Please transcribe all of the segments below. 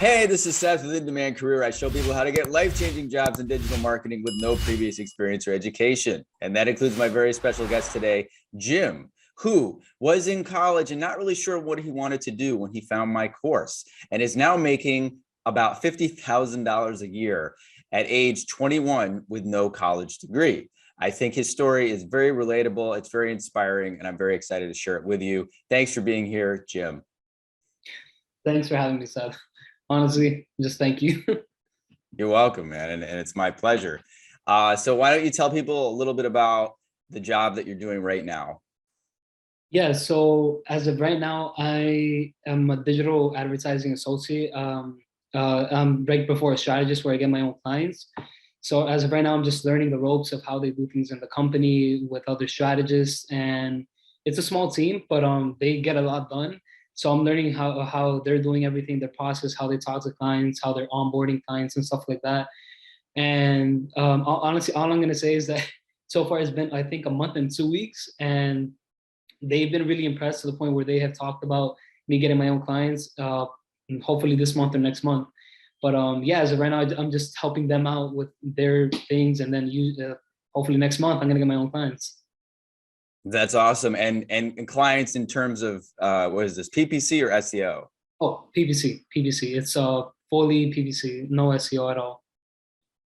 Hey, this is Seth with In Demand Career. I show people how to get life-changing jobs in digital marketing with no previous experience or education. And that includes my very special guest today, Jim, who was in college and not really sure what he wanted to do when he found my course and is now making about $50,000 a year at age 21 with no college degree. I think his story is very relatable. It's very inspiring, and I'm very excited to share it with you. Thanks for being here, Jim. Thanks for having me, Seth. Honestly, just thank you. You're welcome, man. And it's my pleasure. So why don't you tell people a little bit about the job that you're doing right now? Yeah, so as of right now, I am a digital advertising associate. I'm right before a strategist where I get my own clients. So as of right now, I'm just learning the ropes of how they do things in the company with other strategists. And it's a small team, but they get a lot done. So I'm learning how they're doing everything, their process, how they talk to clients, how they're onboarding clients and stuff like that. And honestly, all I'm gonna say is that so far it's been, I think, a month and 2 weeks, and they've been really impressed to the point where they have talked about me getting my own clients, hopefully this month or next month. But yeah, as of right now, I'm just helping them out with their things, and then hopefully next month I'm gonna get my own clients. That's awesome. And clients in terms of what is this, PPC or SEO? Oh, PPC. It's fully PPC, no SEO at all.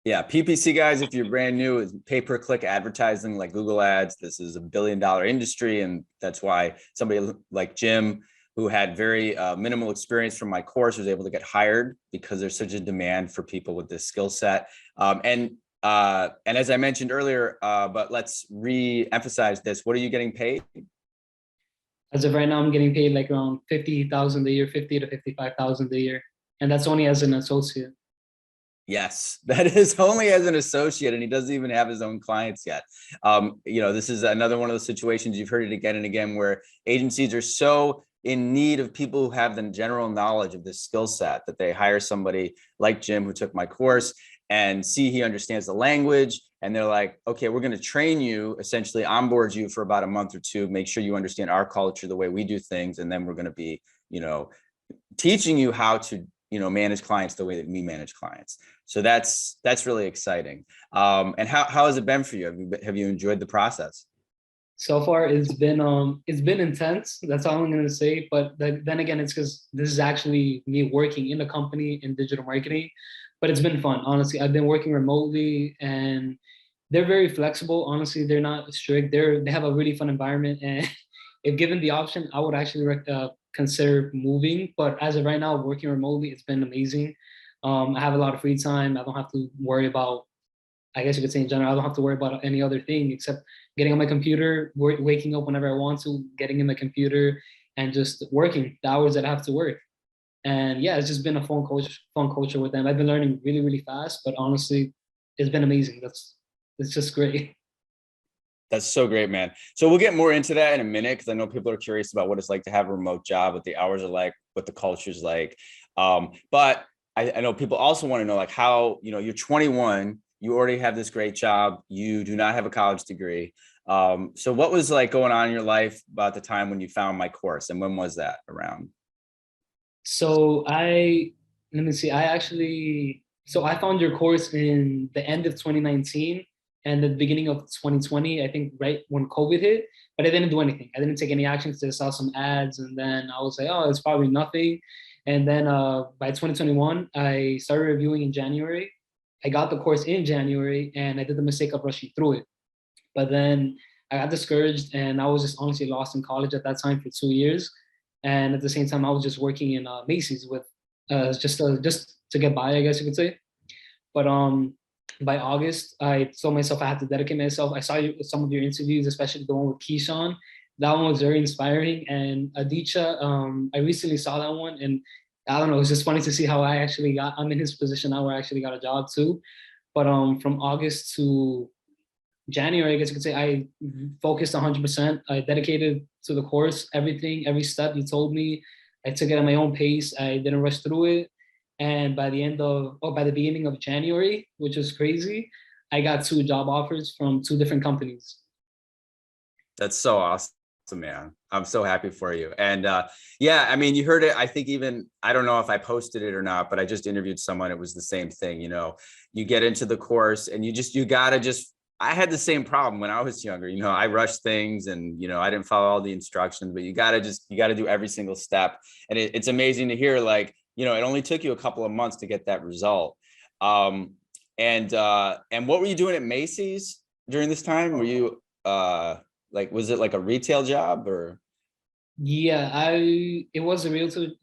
Yeah, PPC guys, if you're brand new, is pay-per-click advertising like Google Ads. This is $1 billion industry, and that's why somebody like Jim, who had very minimal experience from my course, was able to get hired because there's such a demand for people with this skill set. And as I mentioned earlier, but let's re-emphasize this. What are you getting paid? As of right now, I'm getting paid like around 50,000 a year, 50 to 55,000 a year, and that's only as an associate. Yes, that is only as an associate, and he doesn't even have his own clients yet. This is another one of those situations, you've heard it again and again, where agencies are so in need of people who have the general knowledge of this skill set that they hire somebody like Jim, who took my course, and see he understands the language. And they're like, okay, we're going to train you, essentially onboard you for about a month or two, make sure you understand our culture, the way we do things. And then we're going to be, teaching you how to manage clients the way that we manage clients. So that's really exciting. And how has it been for you? Have you enjoyed the process? So far, it's been intense. That's all I'm gonna say. But then again, it's because this is actually me working in a company in digital marketing. But it's been fun, honestly. I've been working remotely, and they're very flexible. Honestly, they're not strict. They have a really fun environment, and if given the option, I would actually consider moving. But as of right now, working remotely, it's been amazing. I have a lot of free time. I don't have to worry about, I guess you could say in general, I don't have to worry about any other thing except getting on my computer, waking up whenever I want to, getting in the computer, and just working the hours that I have to work. And yeah, it's just been a fun culture with them. I've been learning really, really fast, but honestly, it's been amazing. It's just great. That's so great, man. So we'll get more into that in a minute, because I know people are curious about what it's like to have a remote job, what the hours are like, what the culture is like. But I know people also want to know, like, how, you're 21, you already have this great job, you do not have a college degree. So what was like going on in your life about the time when you found my course, and when was that around? So let me see. I found your course in the end of 2019 and the beginning of 2020. I think right when COVID hit, but I didn't do anything. I didn't take any action because I saw some ads, and then I was like, oh, it's probably nothing. And then by 2021, I started reviewing in January. I got the course in January, and I did the mistake of rushing through it. But then I got discouraged, and I was just honestly lost in college at that time for 2 years. And at the same time, I was just working in Macy's with just to get by, I guess you could say. But by August, I told myself I had to dedicate myself. I saw some of your interviews, especially the one with Keyshawn. That one was very inspiring. And Aditya, I recently saw that one, and I don't know, it's just funny to see how I'm in his position now where I actually got a job too. But from August to January, I guess you could say, I focused 100%. I dedicated to the course, everything, every step you told me. I took it at my own pace. I didn't rush through it. And by the beginning of January, which was crazy, I got two job offers from two different companies. That's so awesome. man. I'm so happy for you. And yeah, I mean, you heard it. I think even, I don't know if I posted it or not, but I just interviewed someone. It was the same thing. You know, you get into the course and you gotta just, I had the same problem when I was younger. You know, I rushed things and, you know, I didn't follow all the instructions, but you gotta do every single step. And it's amazing to hear, like, you know, it only took you a couple of months to get that result. And what were you doing at Macy's during this time? Were you, like, was it like a retail job or? Yeah, it was a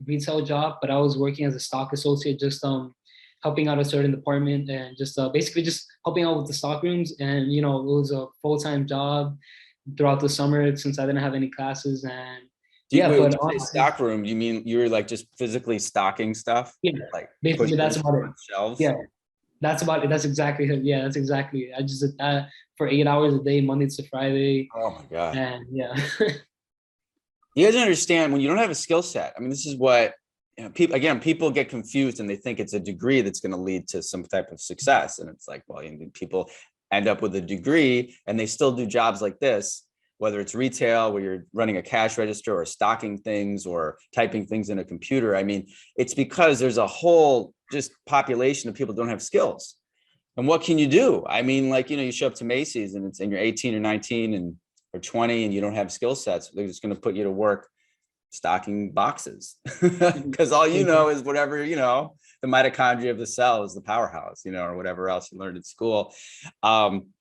retail job, but I was working as a stock associate, just helping out a certain department and just basically just helping out with the stock rooms. And you know, it was a full-time job throughout the summer since I didn't have any classes. And yeah, Wait, when but you say stock room, you mean you were like just physically stocking stuff? yeah, Like basically pushing that's things about it. on shelves? Yeah, that's about it. That's exactly it. Yeah, that's exactly it. I just did that for 8 hours a day, Monday to Friday. Oh my God. And yeah. You guys understand, when you don't have a skill set, I mean, this is what, you know, people get confused and they think it's a degree that's going to lead to some type of success. And it's like, well, you know, people end up with a degree and they still do jobs like this, whether it's retail, where you're running a cash register or stocking things or typing things in a computer. I mean, it's because there's a whole just population of people who don't have skills. And what can you do? I mean, like, you know, you show up to Macy's and you're 18 or 19 and or 20 and you don't have skill sets. They're just going to put you to work stocking boxes because all you know is whatever, you know, the mitochondria of the cell is the powerhouse, you know, or whatever else you learned at school. I'm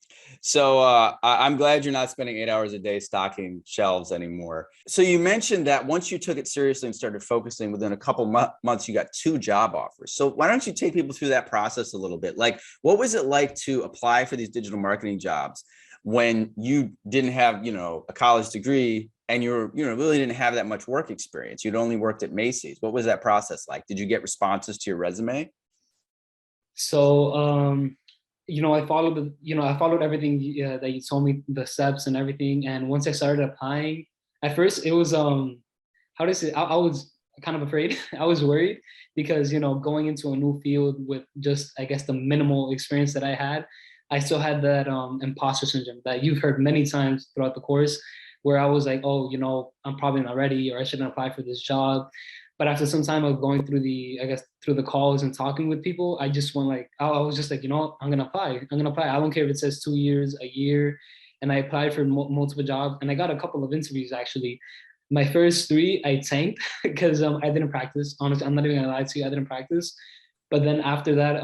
glad you're not spending 8 hours a day stocking shelves anymore. So you mentioned that once you took it seriously and started focusing, within a couple months, you got 2 job offers. So why don't you take people through that process a little bit? Like, what was it like to apply for these digital marketing jobs when you didn't have, you know, a college degree and you really didn't have that much work experience? You'd only worked at Macy's. What was that process like? Did you get responses to your resume? So you know, I followed everything that you told me, the steps and everything. And once I started applying, at first it was how do I say, I was kind of afraid. I was worried because, you know, going into a new field with just, I guess, the minimal experience that I had, I still had that imposter syndrome that you've heard many times throughout the course, where I was like, oh, you know, I'm probably not ready, or I shouldn't apply for this job. But after some time of going through through the calls and talking with people, I just went like, I was just like, you know, I'm gonna apply. I'm gonna apply. I don't care if it says 2 years, a year. And I applied for multiple jobs, and I got a couple of interviews actually. My first 3, I tanked because I didn't practice. Honestly, I'm not even gonna lie to you, I didn't practice. But then after that,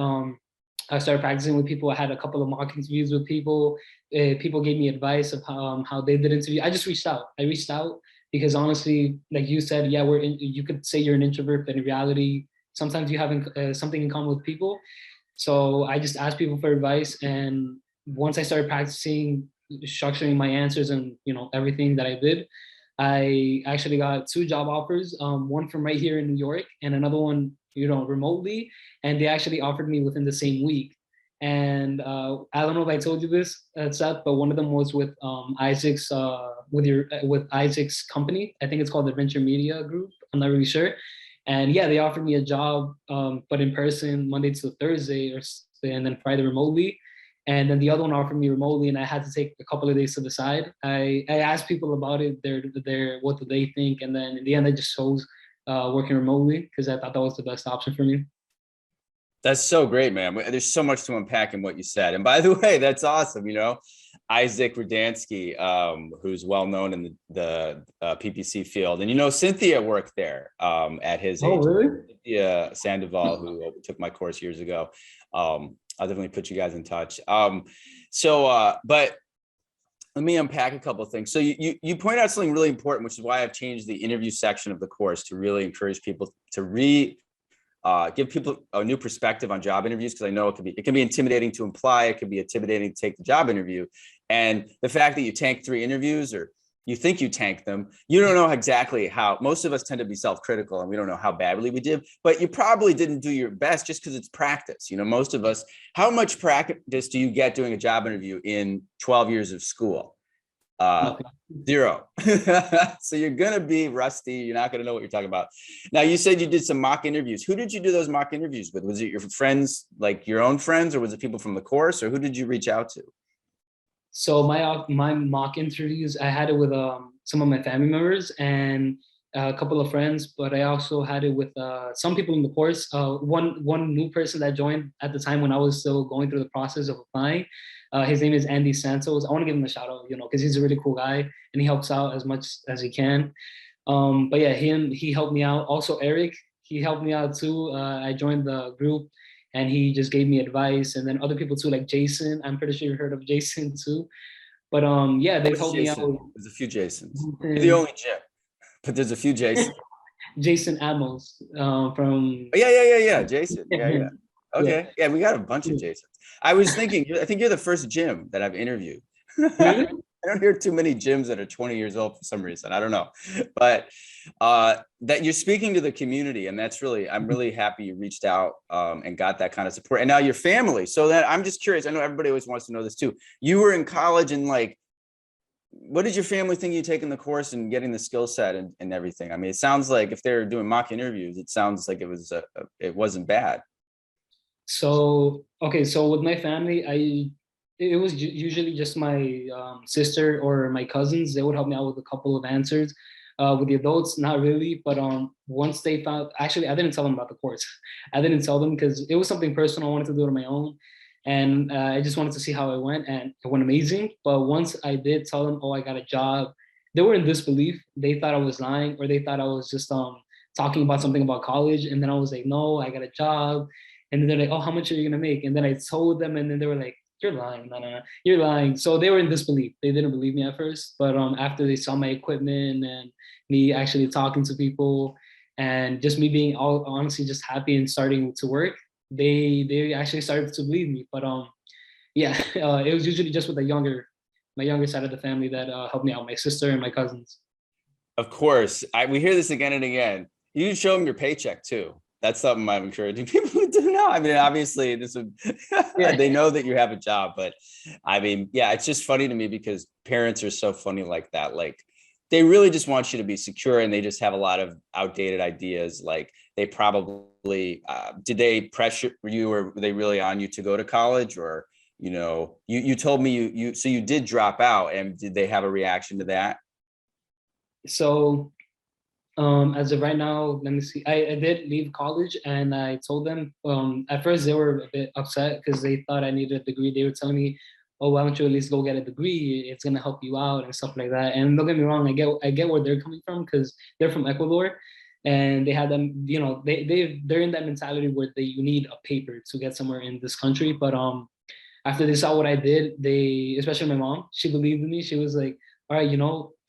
I started practicing with people. I had a couple of mock interviews with people. People gave me advice of how they did interview. I just reached out. I reached out because honestly, like you said, yeah, you could say you're an introvert, but in reality, sometimes you have something in common with people. So I just asked people for advice, and once I started practicing, structuring my answers, and you know everything that I did, I actually got 2 job offers. One from right here in New York, and another one, you know, remotely. And they actually offered me within the same week. And I don't know if I told you this, Seth, but one of them was with Isaac's with Isaac's company. I think it's called Adventure Media Group. I'm not really sure. And yeah, they offered me a job, but in person Monday to Thursday, and then Friday remotely. And then the other one offered me remotely, and I had to take a couple of days to decide. I asked people about it, their what do they think, and then in the end, I just chose working remotely because I thought that was the best option for me. That's so great, man. There's so much to unpack in what you said. And by the way, that's awesome. You know, Isaac Rudansky, who's well known in the PPC field, and you know, Cynthia worked there at his Oh, age. really? Cynthia Sandoval, who took my course years ago. I'll definitely put you guys in touch. But let me unpack a couple of things. So you point out something really important, which is why I've changed the interview section of the course to really encourage people to give people a new perspective on job interviews, because I know it can be intimidating to apply, it can be intimidating to take the job interview, and the fact that you tank 3 interviews, or you think you tanked them, you don't know exactly how. Most of us tend to be self-critical and we don't know how badly we did, but you probably didn't do your best just because it's practice. You know, most of us, how much practice do you get doing a job interview in 12 years of school? Okay. 0. So you're going to be rusty. You're not going to know what you're talking about. Now, you said you did some mock interviews. Who did you do those mock interviews with? Was it your friends, like your own friends, or was it people from the course, or who did you reach out to? So my mock interviews, I had it with some of my family members and a couple of friends, but I also had it with some people in the course. One new person that joined at the time when I was still going through the process of applying. His name is Andy Santos. I want to give him a shout out, because he's a really cool guy and he helps out as much as he can. But yeah, he helped me out. Also, Eric, he helped me out too. I joined the group and he just gave me advice, and then other people too, like Jason. I'm pretty sure you heard of Jason too. But yeah, they helped me out. There's a few Jasons. You're the only Jim, but there's a few Jasons. Jason Amos from. Oh, yeah. Jason. Yeah. Okay. Yeah, we got a bunch of Jasons. I was thinking, I think you're the first Jim that I've interviewed. Really? I don't hear too many Jims that are 20 years old for some reason. I don't know, but that you're speaking to the community, and that's really, I'm really happy you reached out and got that kind of support. And now your family. So that I'm just curious. I know everybody always wants to know this too. You were in college, and like, what did your family think you taking the course and getting the skill set and everything? I mean, it sounds like if they're doing mock interviews, it sounds like it wasn't bad. So okay, so with my family, it was usually just my sister or my cousins. They would help me out with a couple of answers. With the adults, not really. But once they found, actually, I didn't tell them about the course. I didn't tell them because it was something personal. I wanted to do it on my own, and I just wanted to see how it went, and it went amazing. But once I did tell them, oh, I got a job, they were in disbelief. They thought I was lying, or they thought I was just talking about something about college. And then I was like, no, I got a job. And then they're like, oh, how much are you gonna make? And then I told them, and then they were like, you're lying, no, you're lying. So they were in disbelief. They didn't believe me at first, but after they saw my equipment and me actually talking to people and just me being all honestly just happy and starting to work, they actually started to believe me. But yeah, it was usually just with my younger side of the family that helped me out, my sister and my cousins. Of course, we hear this again and again. You show them your paycheck too. That's something I'm encouraging people to do now. I mean, obviously, they know that you have a job, but I mean, yeah, it's just funny to me because parents are so funny like that. Like, they really just want you to be secure, and they just have a lot of outdated ideas. Like, they probably did they pressure you, or were they really on you to go to college? Or you told me you did drop out, and did they have a reaction to that? So as of right now, let me see. I did leave college, and I told them at first they were a bit upset because they thought I needed a degree. They were telling me, oh, why don't you at least go get a degree? It's gonna help you out and stuff like that. And don't get me wrong, I get where they're coming from because they're from Ecuador, and they had them, they're in that mentality where you need a paper to get somewhere in this country. But after they saw what I did, especially my mom, she believed in me. She was like, all right,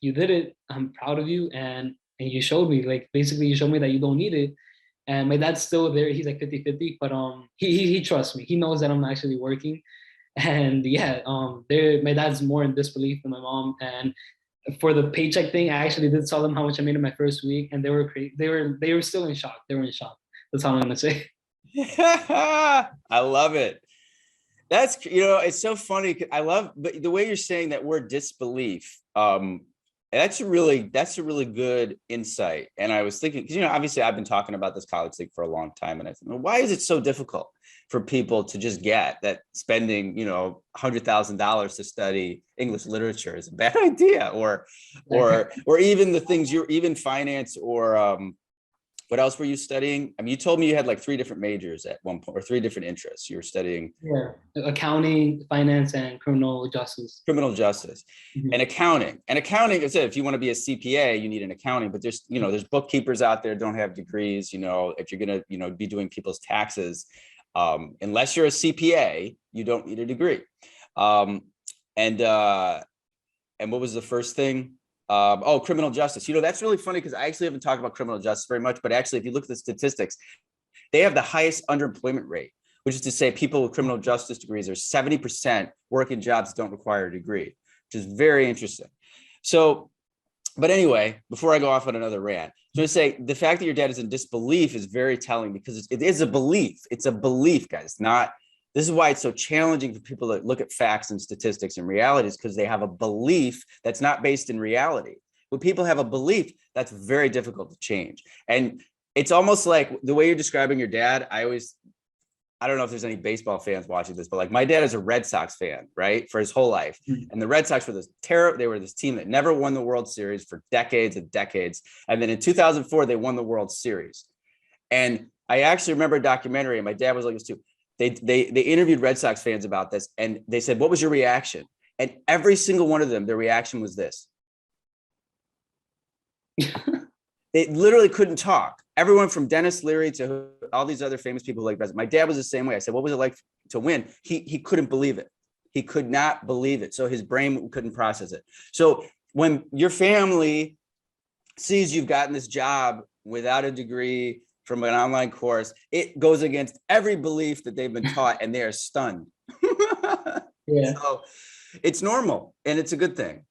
you did it. I'm proud of you, and you showed me, like, basically you showed me that you don't need it. And my dad's still there. He's like 50-50, but he trusts me. He knows that I'm actually working. And yeah, my dad's more in disbelief than my mom. And for the paycheck thing, I actually did tell them how much I made in my first week, and they were still in shock. They were in shock. That's all I'm gonna say. I love it. That's, it's so funny. I love, but the way you're saying that word disbelief, that's a really good insight. And I was thinking, because, obviously I've been talking about this college thing for a long time. And I think, well, why is it so difficult for people to just get that spending, $100,000 to study English literature is a bad idea, or even the things even finance, or what else were you studying? I mean, you told me you had like 3 different majors at one point, or 3 different interests you were studying. Yeah, accounting, finance, and criminal justice. Mm-hmm. And accounting. I said, if you want to be a CPA, you need an accounting, but there's bookkeepers out there don't have degrees. If you're going to, be doing people's taxes, unless you're a CPA, you don't need a degree. And what was the first thing? Criminal justice. That's really funny because I actually haven't talked about criminal justice very much, but actually, if you look at the statistics, they have the highest underemployment rate, which is to say people with criminal justice degrees are 70% work in jobs that don't require a degree, which is very interesting. So, but anyway, before I go off on another rant, so I say the fact that your dad is in disbelief is very telling, because it is a belief. It's a belief, guys. This is why it's so challenging for people to look at facts and statistics and realities, because they have a belief that's not based in reality. When people have a belief, that's very difficult to change. And it's almost like the way you're describing your dad, I I don't know if there's any baseball fans watching this, but like my dad is a Red Sox fan, right? For his whole life. And the Red Sox were they were this team that never won the World Series for decades and decades. And then in 2004, they won the World Series. And I actually remember a documentary, and my dad was like this too. They interviewed Red Sox fans about this, and they said, "What was your reaction?" And every single one of them, their reaction was this. They literally couldn't talk. Everyone from Dennis Leary to all these other famous people like my dad was the same way. I said, "What was it like to win?" He couldn't believe it. He could not believe it. So his brain couldn't process it. So when your family sees you've gotten this job without a degree from an online course, it goes against every belief that they've been taught, and they are stunned. Yeah. So it's normal, and it's a good thing.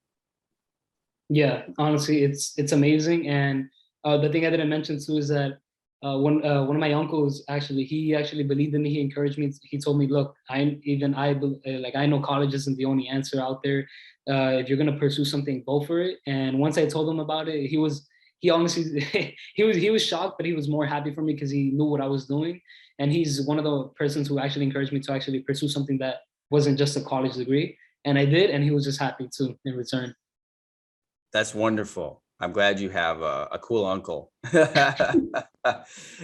Yeah, honestly, it's amazing. And the thing I didn't mention too is that one of my uncles he actually believed in me. He encouraged me. He told me, "Look, I know college isn't the only answer out there. If you're gonna pursue something, go for it." And once I told him about it, he honestly he was shocked, but he was more happy for me because he knew what I was doing. And he's one of the persons who actually encouraged me to actually pursue something that wasn't just a college degree. And I did, and he was just happy too in return. That's wonderful. I'm glad you have a cool uncle.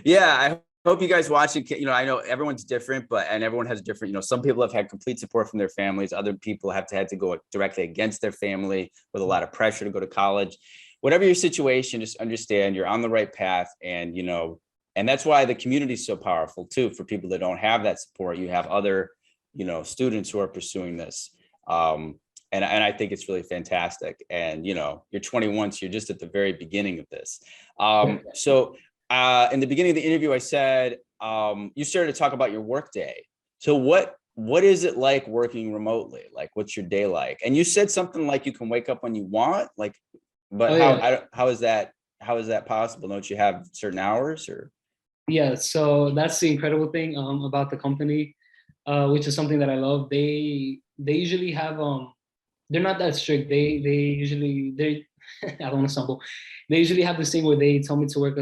Yeah, I hope you guys watch it. You know, I know everyone's different, and everyone has different, some people have had complete support from their families. Other people have had to go directly against their family with a lot of pressure to go to college. Whatever your situation, just understand you're on the right path. And, and that's why the community is so powerful too, for people that don't have that support. You have other, students who are pursuing this. And I think it's really fantastic. And, you're 21, so you're just at the very beginning of this. So in the beginning of the interview, I said, you started to talk about your work day. So what is it like working remotely? Like, what's your day like? And you said something like you can wake up when you want, but how is that possible? Don't you have certain hours or? Yeah, so that's the incredible thing about the company, which is something that I love. They usually have they're not that strict. They I don't want to stumble. They usually have this thing where they tell me to work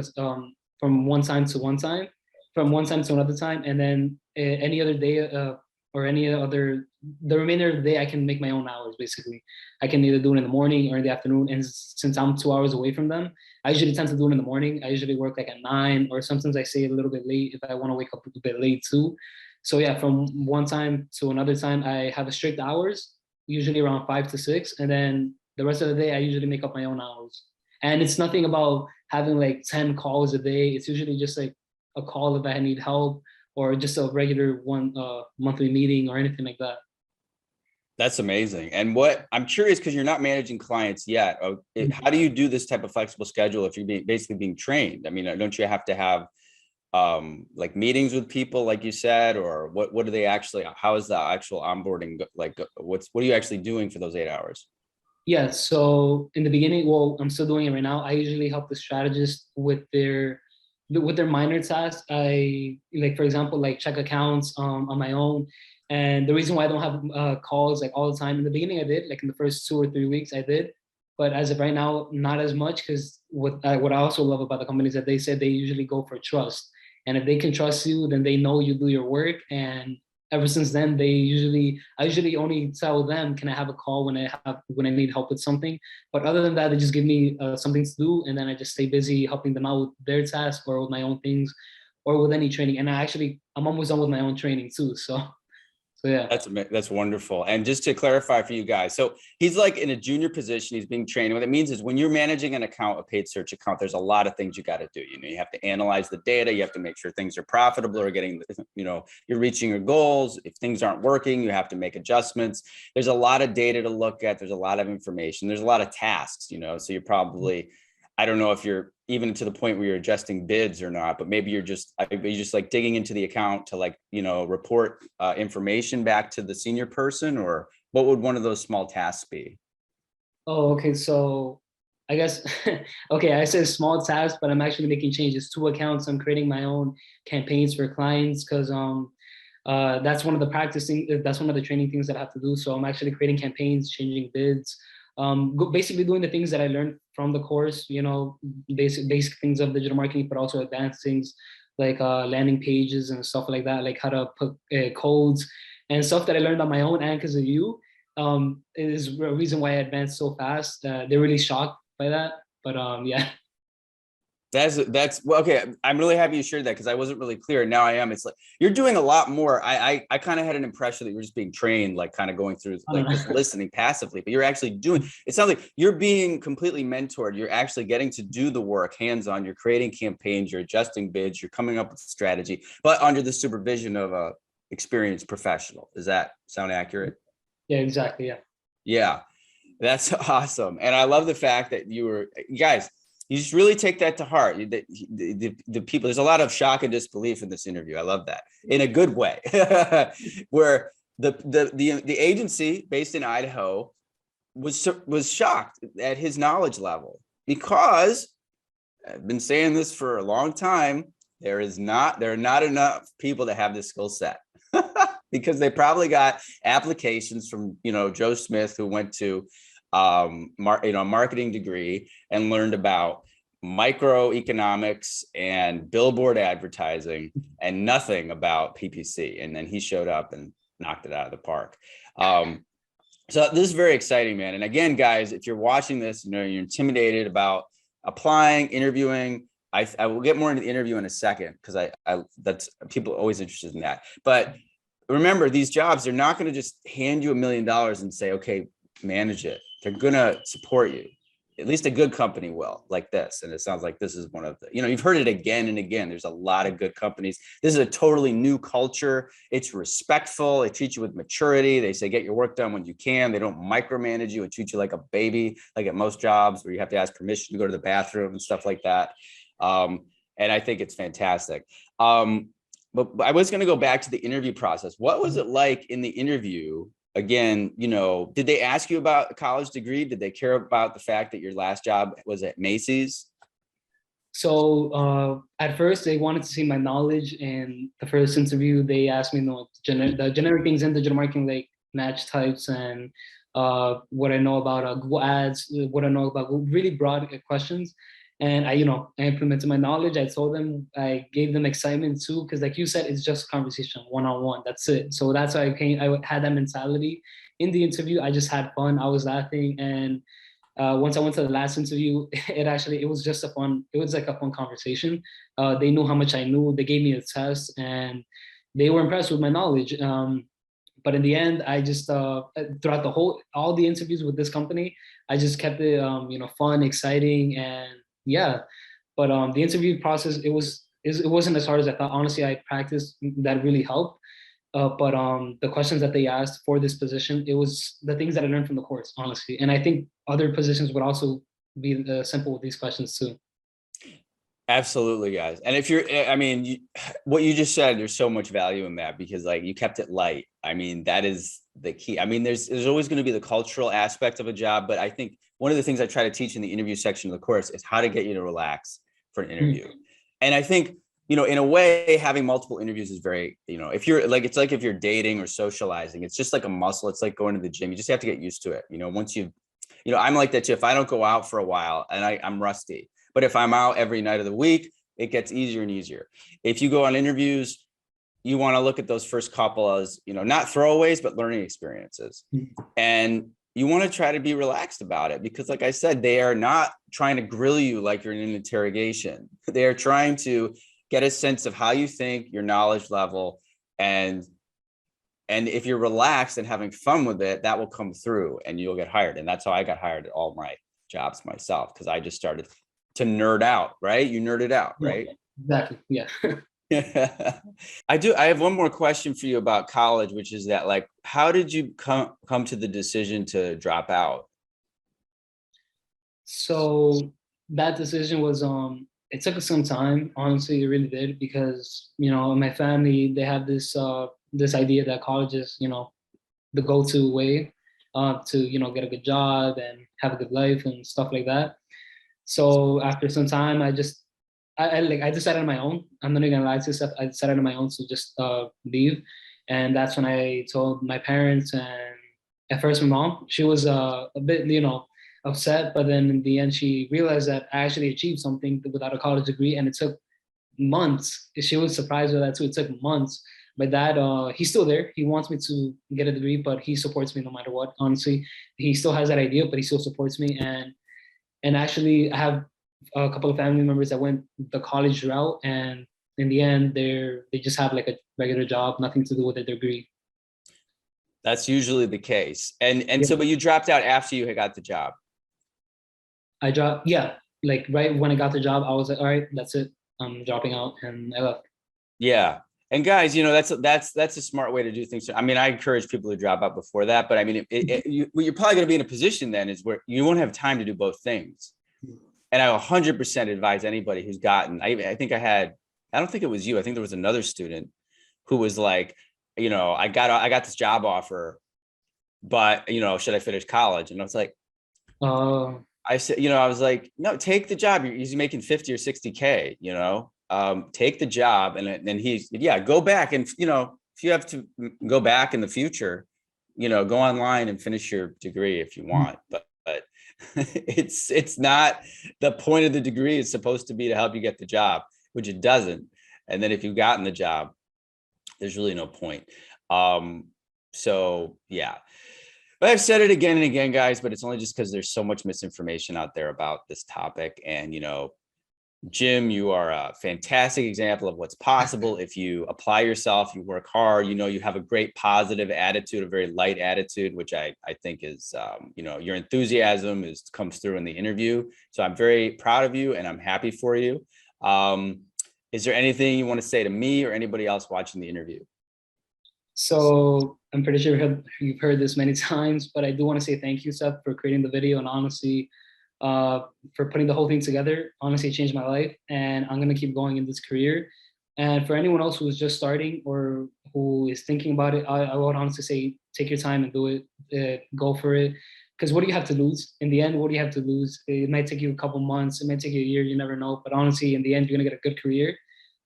from one time to one time, from one time to another time, and then any other day or the remainder of the day I can make my own hours. Basically, I can either do it in the morning or in the afternoon. And since I'm 2 hours away from them, I usually tend to do it in the morning. I usually work like at 9, or sometimes I stay a little bit late if I want to wake up a bit late too. So yeah, from one time to another time, I have a strict hours, usually around 5 to 6, and then the rest of the day I usually make up my own hours. And it's nothing about having like 10 calls a day. It's usually just like a call if I need help, or just a regular one monthly meeting or anything like that. That's amazing. And what I'm curious, because you're not managing clients yet, how do you do this type of flexible schedule if you're basically being trained? I mean, don't you have to have like meetings with people, like you said, or what do they actually, how is the actual onboarding? Like, what are you actually doing for those 8 hours? Yeah, so in the beginning, well, I'm still doing it right now. I usually help the strategist with their minor tasks. I like, for example, like check accounts on my own. And the reason why I don't have calls like all the time, in the beginning I did, like in the first 2 or 3 weeks I did, but as of right now, not as much, because what I also love about the company is that they said they usually go for trust. And if they can trust you, then they know you do your work. And ever since then, I usually only tell them, can I have a call when I need help with something? But other than that, they just give me something to do, and then I just stay busy helping them out with their tasks or with my own things or with any training. And I'm almost done with my own training too. So yeah. That's wonderful. And just to clarify for you guys, so he's like in a junior position, he's being trained. What it means is when you're managing an account, a paid search account, there's a lot of things you got to do. You have to analyze the data. You have to make sure things are profitable or getting, you're reaching your goals. If things aren't working, you have to make adjustments. There's a lot of data to look at. There's a lot of information. There's a lot of tasks, so you're probably, I don't know if you're even to the point where you're adjusting bids or not, but maybe you're just like digging into the account to report information back to the senior person, or what would one of those small tasks be? Oh, okay. So I guess, okay, I said small tasks, but I'm actually making changes to accounts. I'm creating my own campaigns for clients because that's one of the training things that I have to do. So I'm actually creating campaigns, changing bids, basically doing the things that I learned from the course, basic things of digital marketing, but also advanced things like landing pages and stuff like that, like how to put codes and stuff that I learned on my own and because of you. Is a reason why I advanced so fast. They're really shocked by that. But yeah. That's well, okay. I'm really happy you shared that because I wasn't really clear. Now I am. It's like you're doing a lot more. I kind of had an impression that you were just being trained, like kind of going through, like just listening passively, but you're actually doing. It sounds like you're being completely mentored. You're actually getting to do the work hands on. You're creating campaigns. You're adjusting bids. You're coming up with strategy, but under the supervision of a experienced professional. Does that sound accurate? Yeah, exactly. Yeah. Yeah, that's awesome. And I love the fact that you guys, you just really take that to heart. The people, there's a lot of shock and disbelief in this interview. I love that in a good way, where the agency based in Idaho was shocked at his knowledge level because I've been saying this for a long time. There are not enough people that have this skill set. Because they probably got applications from, Joe Smith, who went to a marketing degree and learned about microeconomics and billboard advertising and nothing about PPC. And then he showed up and knocked it out of the park. So this is very exciting, man. And again, guys, if you're watching this, you're intimidated about applying, interviewing. I will get more into the interview in a second because that's people are always interested in that. But remember, these jobs, they're not going to just hand you $1 million and say, okay, manage it. They're going to support you. At least a good company will, like this. And it sounds like this is one of the, you've heard it again and again. There's a lot of good companies. This is a totally new culture. It's respectful. They treat you with maturity. They say, get your work done when you can. They don't micromanage you and treat you like a baby, like at most jobs where you have to ask permission to go to the bathroom and stuff like that. And I think it's fantastic. But I was going to go back to the interview process. What was it like in the interview? Again, did they ask you about a college degree? Did they care about the fact that your last job was at Macy's? So at first they wanted to see my knowledge. In the first interview, they asked me the generic things in digital marketing, like match types and what I know about Google Ads, what I know about Google, really broad questions. And I implemented my knowledge. I told them, I gave them excitement too, because like you said, it's just a conversation, one-on-one. That's it. So that's why I had that mentality in the interview. I just had fun. I was laughing. And once I went to the last interview, it was just it was like a fun conversation. They knew how much I knew. They gave me a test and they were impressed with my knowledge. But in the end, I just throughout all the interviews with this company, I just kept it fun, exciting, and yeah. But the interview process, it wasn't as hard as I thought. Honestly, I practiced. That really helped. But the questions that they asked for this position, it was the things that I learned from the course, honestly. And I think other positions would also be simple with these questions too. Absolutely, guys. And if what you just said, there's so much value in that because like you kept it light. I mean, that is the key. I mean, there's always going to be the cultural aspect of a job, but I think one of the things I try to teach in the interview section of the course is how to get you to relax for an interview. And I think, in a way, having multiple interviews is very, if you're like, it's like if you're dating or socializing, it's just like a muscle. It's like going to the gym. You just have to get used to it. Once I'm like that too. If I don't go out for a while and I'm rusty, but if I'm out every night of the week, it gets easier and easier. If you go on interviews, you want to look at those first couple as, not throwaways, but learning experiences. And you want to try to be relaxed about it because like I said, they are not trying to grill you like you're in an interrogation. They are trying to get a sense of how you think, your knowledge level, and if you're relaxed and having fun with it, that will come through and you'll get hired. And that's how I got hired at all my jobs myself, because I just started to nerd out, right? You nerded out, right? Exactly. Yeah. I have one more question for you about college, which is that like, how did you come to the decision to drop out? So that decision was it took some time, honestly, it really did, because my family, they have this this idea that college is the go-to way to get a good job and have a good life and stuff like that. So after some time, I decided on my own. I'm not even gonna lie to you, Seth. I decided on my own to just leave, and that's when I told my parents. And at first, my mom, she was a bit upset, but then in the end, she realized that I actually achieved something without a college degree, and it took months. She was surprised with that too. It took months. My dad, he's still there. He wants me to get a degree, but he supports me no matter what. Honestly, he still has that idea, but he still supports me. And actually, I have a couple of family members that went the college route, and in the end, they just have like a regular job, nothing to do with a degree. That's usually the case. And Yeah. so, but you dropped out after you had got the job. I dropped, yeah, like right when I got the job, I was like, all right, that's it. I'm dropping out, and I left. Yeah. And guys, that's a smart way to do things. I mean, I encourage people to drop out before that, but I mean, you're probably going to be in a position then is where you won't have time to do both things. And I 100% advise anybody who's gotten, I think I don't think it was you. I think there was another student who was like, I got this job offer, but should I finish college? And I was like, Uh, I said, I was like, no, take the job. He's making 50 or 60K, take the job. And then go back. And, if you have to go back in the future, go online and finish your degree if you want. But it's not the point of the degree is supposed to be to help you get the job, which it doesn't. And then if you've gotten the job, there's really no point. So yeah. But I've said it again and again, guys, but it's only just because there's so much misinformation out there about this topic. And, Jim, you are a fantastic example of what's possible if you apply yourself, you work hard, you have a great positive attitude, a very light attitude, which I think is, your enthusiasm comes through in the interview. So I'm very proud of you and I'm happy for you. Is there anything you want to say to me or anybody else watching the interview? So I'm pretty sure you've heard this many times, but I do want to say thank you, Seth, for creating the video and honestly, for putting the whole thing together. Honestly, it changed my life, and I'm gonna keep going in this career. And for anyone else who is just starting or who is thinking about it, I would honestly say take your time and do it. Go for it. Because what do you have to lose? In the end, what do you have to lose? It might take you a couple months. It might take you a year. You never know. But honestly, in the end, you're gonna get a good career.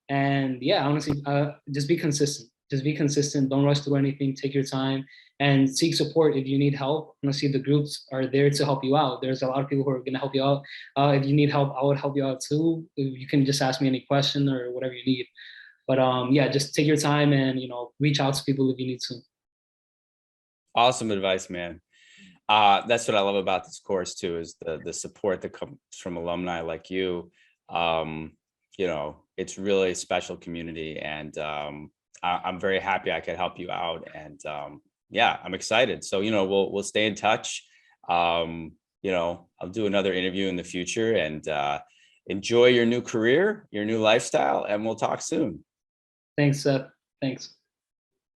And yeah, honestly, just be consistent. Just be consistent. Don't rush through anything. Take your time and seek support if you need help. Honestly, the groups are there to help you out. There's a lot of people who are going to help you out. If you need help, I would help you out too. You can just ask me any question or whatever you need. But yeah, just take your time and reach out to people if you need to. Awesome advice, man. That's what I love about this course too, is the support that comes from alumni like you. It's really a special community, and I'm very happy I could help you out. And yeah, I'm excited. So, we'll stay in touch. I'll do another interview in the future, and enjoy your new career, your new lifestyle, and we'll talk soon. Thanks, Seth. Thanks.